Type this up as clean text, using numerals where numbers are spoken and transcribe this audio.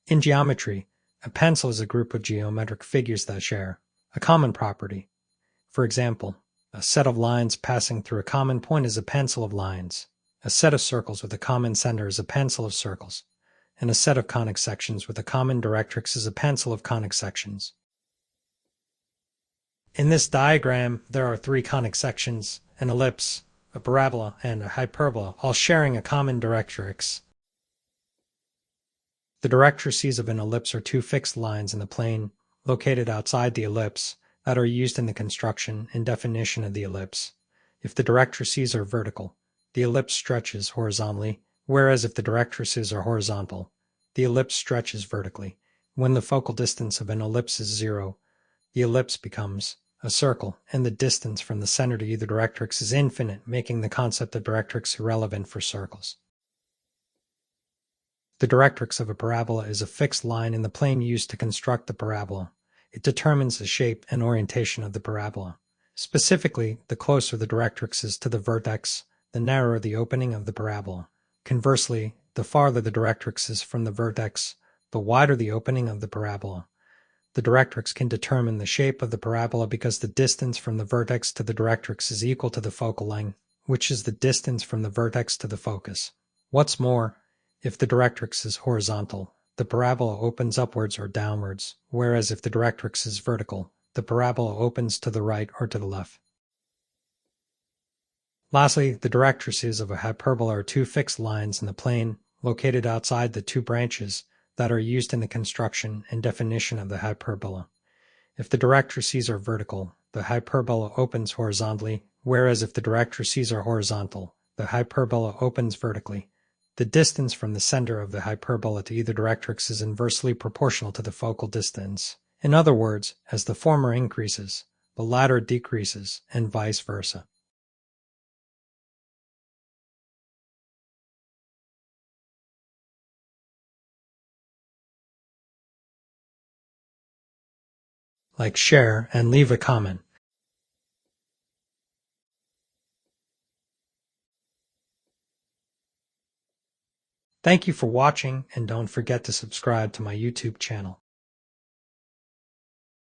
In geometry, a pencil is a group of geometric figures that share a common property. For example, a set of lines passing through a common point is a pencil of lines. A set of circles with a common center is a pencil of circles. And a set of conic sections with a common directrix is a pencil of conic sections. In this diagram, there are three conic sections, an ellipse, a parabola, and a hyperbola, all sharing a common directrix. The directrices of an ellipse are two fixed lines in the plane located outside the ellipse that are used in the construction and definition of the ellipse. If the directrices are vertical, the ellipse stretches horizontally, whereas if the directrices are horizontal, the ellipse stretches vertically. When the focal distance of an ellipse is 0, the ellipse becomes a circle, and the distance from the center to either directrix is infinite, making the concept of directrix irrelevant for circles. The directrix of a parabola is a fixed line in the plane used to construct the parabola. It determines the shape and orientation of the parabola. Specifically, the closer the directrix is to the vertex, the narrower the opening of the parabola. Conversely, the farther the directrix is from the vertex, the wider the opening of the parabola. The directrix can determine the shape of the parabola because the distance from the vertex to the directrix is equal to the focal length, which is the distance from the vertex to the focus. What's more, if the directrix is horizontal, the parabola opens upwards or downwards, whereas if the directrix is vertical, the parabola opens to the right or to the left. Lastly, the directrices of a hyperbola are two fixed lines in the plane located outside the two branches that are used in the construction and definition of the hyperbola. If the directrices are vertical, the hyperbola opens horizontally, whereas if the directrices are horizontal, the hyperbola opens vertically. The distance from the center of the hyperbola to either directrix is inversely proportional to the focal distance. In other words, as the former increases, the latter decreases, and vice versa. Like, share, and leave a comment. Thank you for watching, and don't forget to subscribe to my YouTube channel.